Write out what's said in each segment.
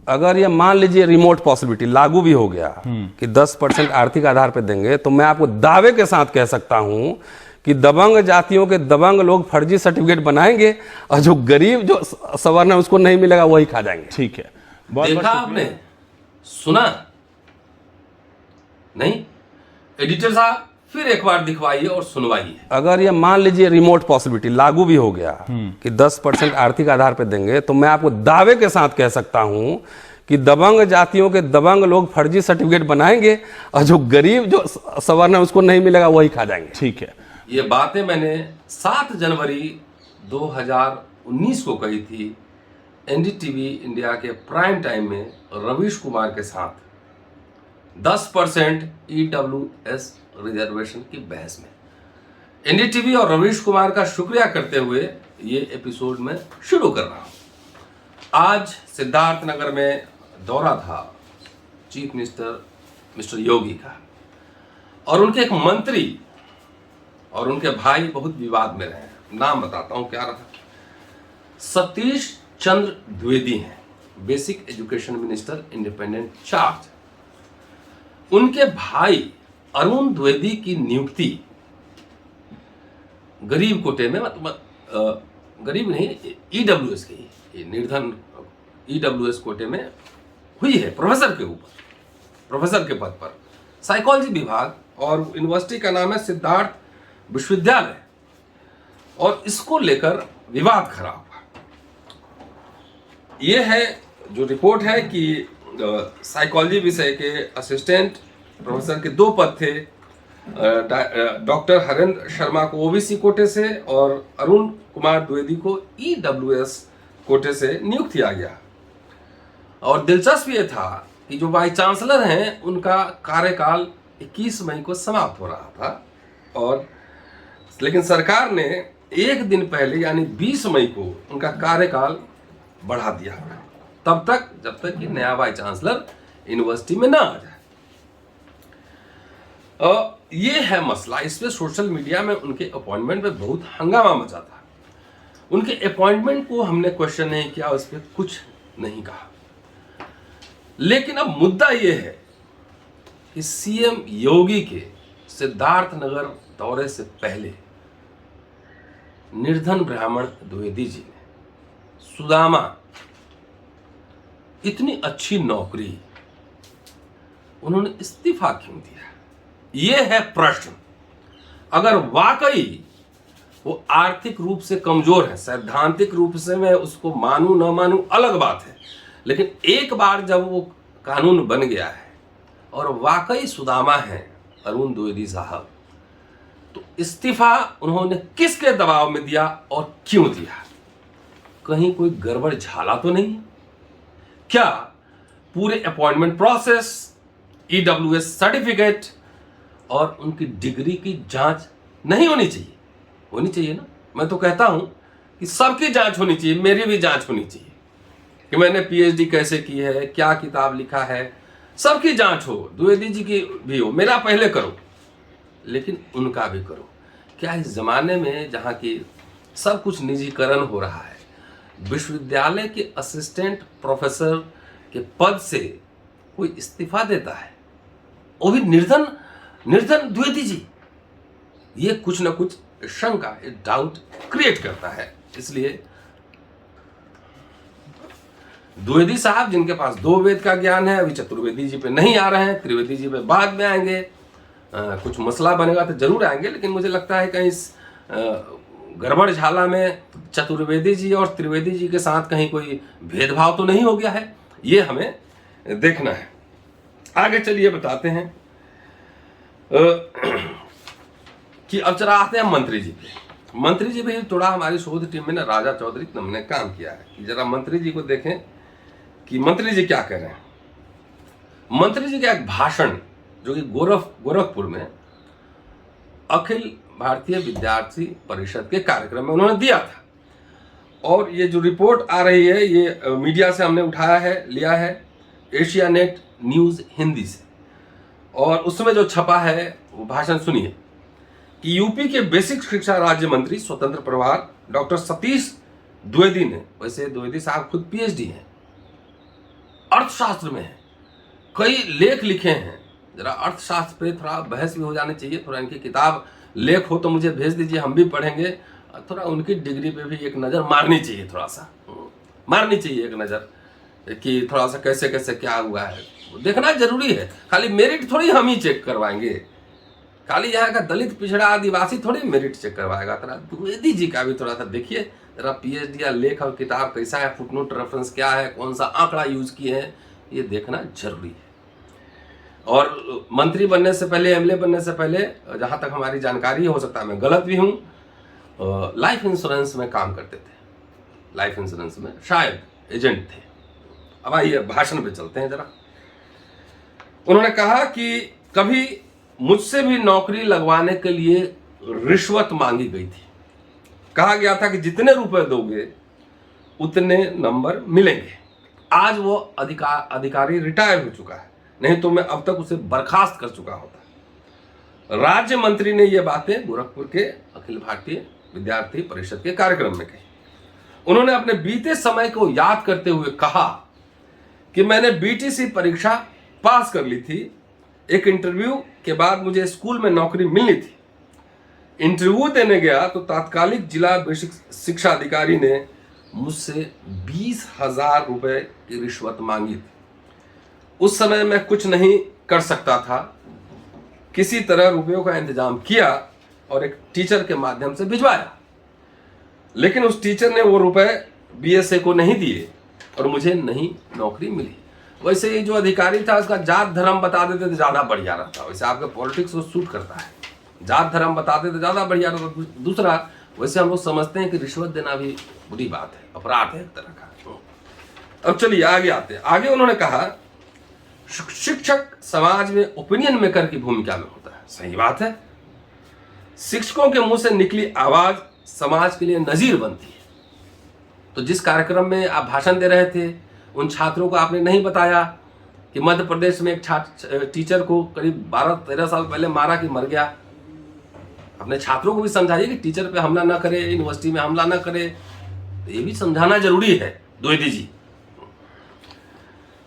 अगर ये मान लीजिए रिमोट पॉसिबिलिटी लागू भी हो गया कि 10% आर्थिक आधार पर देंगे, तो मैं आपको दावे के साथ कह सकता हूं कि दबंग जातियों के दबंग लोग फर्जी सर्टिफिकेट बनाएंगे और जो गरीब जो सवर्ण है उसको नहीं मिलेगा वही खा जाएंगे। ठीक है, देखा आपने, सुना नहीं? एडिटर साहब फिर एक बार दिखवाइए और सुनवाइए। अगर ये मान लीजिए रिमोट पॉसिबिलिटी लागू भी हो गया कि 10% आर्थिक आधार पर देंगे, तो मैं आपको दावे के साथ कह सकता हूं कि दबंग जातियों के दबंग लोग फर्जी सर्टिफिकेट बनाएंगे और जो गरीब जो सवर्ण है उसको नहीं मिलेगा वही खा जाएंगे। ठीक है, ये बातें मैंने 7 जनवरी 2019 को कही थी एनडीटीवी इंडिया के प्राइम टाइम में रवीश कुमार के साथ 10% ईडब्ल्यूएस रिजर्वेशन की बहस में। एनडीटीवी और रवीश कुमार का शुक्रिया करते हुए ये एपिसोड में शुरू कर रहा हूं। आज सिद्धार्थ नगर में दौरा था चीफ मिनिस्टर मिस्टर योगी का, और उनके एक मंत्री और उनके भाई बहुत विवाद में रहे। नाम बताता हूं क्या रहा। सतीश चंद्र द्विवेदी हैं, basic education minister, independent charge. उनके भाई अरुण द्विवेदी की नियुक्ति गरीब कोटे में, मतलब गरीब नहीं, ईडब्ल्यूएस की निर्धन ईडब्ल्यूएस कोटे में हुई है, प्रोफेसर के ऊपर, प्रोफेसर के पद पर, साइकोलॉजी विभाग, और यूनिवर्सिटी का नाम है सिद्धार्थ विश्वविद्यालय। और इसको लेकर विवाद खड़ा हुआ। यह है जो रिपोर्ट है कि साइकोलॉजी विषय के असिस्टेंट प्रोफेसर के 2 पद थे। डॉक्टर हरेंद्र शर्मा को ओबीसी कोटे से और अरुण कुमार द्विवेदी को ईडब्ल्यूएस कोटे से नियुक्त किया गया। और दिलचस्प ये था कि जो वाइस चांसलर हैं उनका कार्यकाल 21 मई को समाप्त हो रहा था, और लेकिन सरकार ने एक दिन पहले यानी 20 मई को उनका कार्यकाल बढ़ा दिया, तब तक जब तक कि नया वाइस चांसलर यूनिवर्सिटी में ना आ जाए। ये है मसला। इस पे सोशल मीडिया में उनके अपॉइंटमेंट पे बहुत हंगामा मचा था। उनके अपॉइंटमेंट को हमने क्वेश्चन नहीं किया, उस पर कुछ नहीं कहा। लेकिन अब मुद्दा ये है कि सीएम योगी के सिद्धार्थ नगर दौरे से पहले निर्धन ब्राह्मण द्विवेदी जी ने, सुदामा, इतनी अच्छी नौकरी, उन्होंने इस्तीफा क्यों दिया? यह है प्रश्न। अगर वाकई वो आर्थिक रूप से कमजोर है, सैद्धांतिक रूप से मैं उसको मानूं न मानूं अलग बात है, लेकिन एक बार जब वो कानून बन गया है और वाकई सुदामा है अरुण द्विवेदी साहब, तो इस्तीफा उन्होंने किसके दबाव में दिया और क्यों दिया? कहीं कोई गड़बड़ झाला तो नहीं? क्या पूरे अपॉइंटमेंट प्रोसेस, ईडब्ल्यूएस सर्टिफिकेट और उनकी डिग्री की जांच नहीं होनी चाहिए? होनी चाहिए ना। मैं तो कहता हूं कि सबकी जांच होनी चाहिए, मेरी भी जांच होनी चाहिए कि मैंने पीएचडी कैसे की है, क्या किताब लिखा है, सबकी जांच हो। द्विवेदी जी की भी हो, मेरा पहले करो, लेकिन उनका भी करो। क्या इस जमाने में जहां की सब कुछ निजीकरण हो रहा है, विश्वविद्यालय के असिस्टेंट प्रोफेसर के पद से कोई इस्तीफा देता है, वो भी निर्धन द्विवेदी जी? ये कुछ ना कुछ शंका, डाउट क्रिएट करता है। इसलिए द्विवेदी साहब जिनके पास 2 वेद का ज्ञान है, अभी चतुर्वेदी जी पे नहीं आ रहे हैं, त्रिवेदी जी पे बाद में आएंगे। कुछ मसला बनेगा तो जरूर आएंगे, लेकिन मुझे लगता है कहीं इस गड़बड़ झाला में चतुर्वेदी जी और त्रिवेदी जी के साथ कहीं कोई भेदभाव तो नहीं हो गया है। ये हमें देखना है। आगे चलिए बताते हैं कि अब चला आते हैं मंत्री जी पे। मंत्री जी भी थोड़ा हमारी शोध टीम में ना राजा चौधरी ने काम किया है कि जरा मंत्री जी को देखें कि मंत्री जी क्या कह रहे हैं। मंत्री जी का एक भाषण जो कि गोरखपुर में अखिल भारतीय विद्यार्थी परिषद के कार्यक्रम में उन्होंने दिया था, और ये जो रिपोर्ट आ रही है ये मीडिया से हमने उठाया है, लिया है एशिया नेट न्यूज हिंदी से, और उसमें जो छपा है वो भाषण सुनिए कि यूपी के बेसिक शिक्षा राज्य मंत्री स्वतंत्र प्रभार डॉक्टर सतीश द्विवेदी ने, वैसे द्विवेदी साहब खुद पीएचडी हैं, अर्थशास्त्र में है, कई लेख लिखे हैं। जरा अर्थशास्त्र पे थोड़ा बहस भी हो जानी चाहिए, थोड़ा इनकी किताब लेख हो तो मुझे भेज दीजिए, हम भी पढ़ेंगे। थोड़ा उनकी डिग्री पे भी एक नज़र मारनी चाहिए, थोड़ा सा मारनी चाहिए एक नज़र कि थोड़ा सा कैसे कैसे क्या हुआ है, देखना जरूरी है। खाली मेरिट थोड़ी हम ही चेक करवाएंगे, खाली यहाँ का दलित पिछड़ा आदिवासी थोड़ी मेरिट चेक करवाएगा। थोड़ा द्विवेदी जी का भी थोड़ा सा देखिए, जरा पीएचडी या लेख और किताब कैसा है, फुटनोट रेफरेंस क्या है, कौन सा आंकड़ा यूज किए हैं, ये देखना जरूरी है। और मंत्री बनने से पहले, एमएलए बनने से पहले, जहाँ तक हमारी जानकारी हो सकता है मैं गलत भी हूँ, लाइफ इंश्योरेंस में काम करते थे, लाइफ इंश्योरेंस में शायद एजेंट थे। अब आइए भाषण पे चलते हैं जरा। उन्होंने कहा कि कभी मुझसे भी नौकरी लगवाने के लिए रिश्वत मांगी गई थी। कहा गया था कि जितने रुपए दोगे उतने नंबर मिलेंगे। आज वो अधिकारी रिटायर हो चुका है, नहीं तो मैं अब तक उसे बर्खास्त कर चुका होता। राज्य मंत्री ने ये बातें गोरखपुर के अखिल भारतीय विद्यार्थी परिषद के कार्यक्रम में कही। उन्होंने अपने बीते समय को याद करते हुए कहा कि मैंने बीटीसी परीक्षा पास कर ली थी। एक इंटरव्यू के बाद मुझे स्कूल में नौकरी मिलनी थी। इंटरव्यू देने गया तो तात्कालिक जिला बेसिक शिक्षा अधिकारी ने मुझसे 20,000 रुपए की रिश्वत मांगी थी। उस समय मैं कुछ नहीं कर सकता था, किसी तरह रुपयों का इंतजाम किया और एक टीचर के माध्यम से भिजवाया, लेकिन उस टीचर ने वो रुपए बीएसए को नहीं दिए और मुझे नहीं नौकरी मिली। वैसे ही जो अधिकारी था उसका जात धर्म बता देते तो ज्यादा बढ़िया रहता। वैसे आपके पॉलिटिक्स को सूट करता है, जात धर्म बताते तो ज्यादा बढ़िया रहता। दूसरा, वैसे हम लोग समझते हैं कि रिश्वत देना भी बुरी बात है, अपराध है एक तरह का। अब चलिए आगे आते हैं। आगे उन्होंने कहा शिक्षक समाज में ओपिनियन मेकर की भूमिका में होता है। सही बात है, शिक्षकों के मुंह से निकली आवाज समाज के लिए नजीर बनती है। तो जिस कार्यक्रम में आप भाषण दे रहे थे, उन छात्रों को आपने नहीं बताया कि मध्य प्रदेश में एक टीचर को करीब 12-13 साल पहले मारा कि मर गया। अपने छात्रों को भी समझाइए कि टीचर पे हमला ना करे, यूनिवर्सिटी में हमला ना करे। तो ये भी समझाना जरूरी है द्विवेदी जी।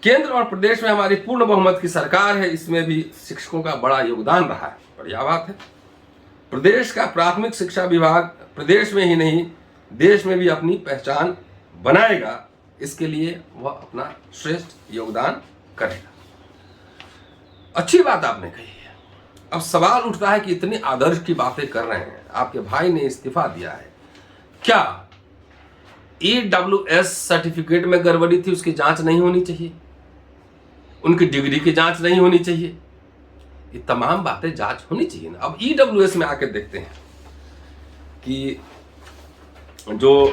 केंद्र और प्रदेश में हमारी पूर्ण बहुमत की सरकार है, इसमें भी शिक्षकों का बड़ा योगदान रहा है। बढ़िया बात है। प्रदेश का प्राथमिक शिक्षा विभाग प्रदेश में ही नहीं देश में भी अपनी पहचान बनाएगा, इसके लिए वह अपना श्रेष्ठ योगदान करेगा। अच्छी बात आपने कही है। अब सवाल उठता है कि इतनी आदर्श की बातें कर रहे हैं, आपके भाई ने इस्तीफा दिया है, क्या EWS सर्टिफिकेट में गड़बड़ी थी, उसकी जांच नहीं होनी चाहिए? उनकी डिग्री की जांच नहीं होनी चाहिए? ये तमाम बातें जांच होनी चाहिए ना। अब EWS में आके देखते हैं कि जो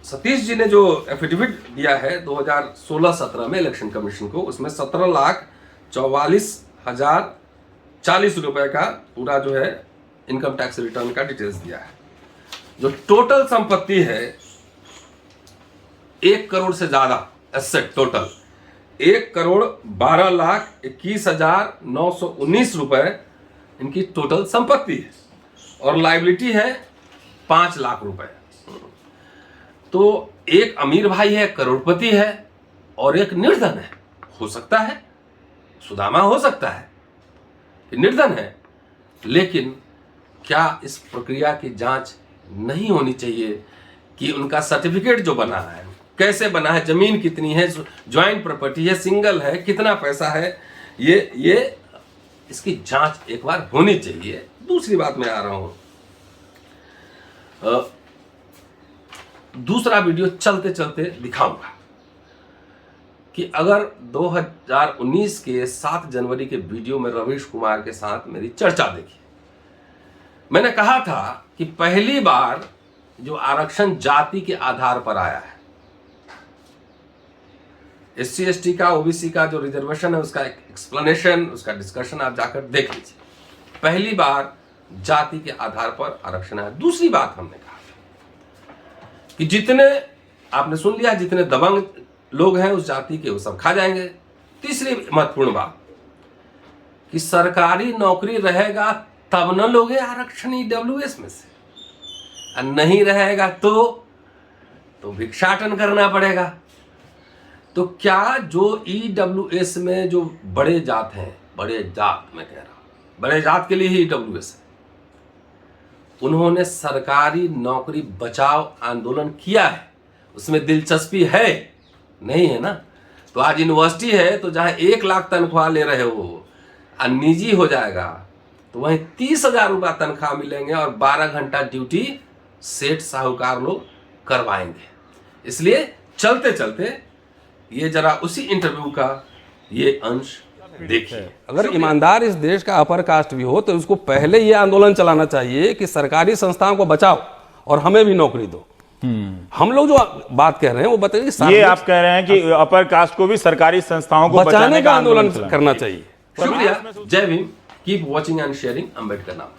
सतीश जी ने जो एफिडेविट दिया है 2016-17 में इलेक्शन कमीशन को, उसमें 17,44,040 रुपए का पूरा जो है इनकम टैक्स रिटर्न का डिटेल्स दिया है। जो टोटल संपत्ति है 1 करोड़ से ज्यादा एसेट, टोटल 1,12,21,919 रुपए इनकी टोटल संपत्ति है और लायबिलिटी है 5 लाख रुपए। तो एक अमीर भाई है, करोड़पति है, और एक निर्धन है। हो सकता है सुदामा, हो सकता है कि निर्धन है, लेकिन क्या इस प्रक्रिया की जांच नहीं होनी चाहिए कि उनका सर्टिफिकेट जो बना है कैसे बना है, जमीन कितनी है, ज्वाइंट प्रॉपर्टी है, सिंगल है, कितना पैसा है, ये इसकी जांच एक बार होनी चाहिए। दूसरी बात में आ रहा हूं, दूसरा वीडियो चलते चलते दिखाऊंगा कि अगर 2019 के 7 जनवरी के वीडियो में रवीश कुमार के साथ मेरी चर्चा देखी, मैंने कहा था कि पहली बार जो आरक्षण जाति के आधार पर आया है, SC ST का, OBC का जो रिजर्वेशन है, उसका एक एक्सप्लेनेशन, उसका डिस्कशन आप जाकर देख लीजिए। पहली बार जाति के आधार पर आरक्षण है। दूसरी बात हमने कहा कि जितने, आपने सुन लिया, जितने दबंग लोग हैं उस जाति के वो सब खा जाएंगे। तीसरी महत्वपूर्ण बात कि सरकारी नौकरी रहेगा तब न लोगे आरक्षण EWS में से, और नहीं रहेगा तो भिक्षाटन करना पड़ेगा। तो क्या जो ईडब्ल्यूएस में जो बड़े जात हैं, बड़े जात मैं कह रहा हूं, बड़े जात के लिए ही ईडब्ल्यूएस है, उन्होंने सरकारी नौकरी बचाओ आंदोलन किया है, उसमें दिलचस्पी है नहीं है ना? तो आज यूनिवर्सिटी है तो जहां 1 लाख तनख्वाह ले रहे हो और निजी हो जाएगा तो वहीं 30,000 रुपया तनख्वाह मिलेंगे और 12 घंटा ड्यूटी सेठ साहूकार लोग करवाएंगे। इसलिए चलते चलते ये जरा उसी इंटरव्यू का ये अंश देखिए। अगर ईमानदार इस देश का अपर कास्ट भी हो तो उसको पहले ये आंदोलन चलाना चाहिए कि सरकारी संस्थाओं को बचाओ और हमें भी नौकरी दो। हम लोग जो बात कह रहे हैं वो बताइए, ये आप कह रहे हैं कि अपर कास्ट को भी सरकारी संस्थाओं को बचाने का आंदोलन चलाना। करना चाहिए। शुक्रिया, जय Bhim, keep watching and sharing Ambedkar नाम।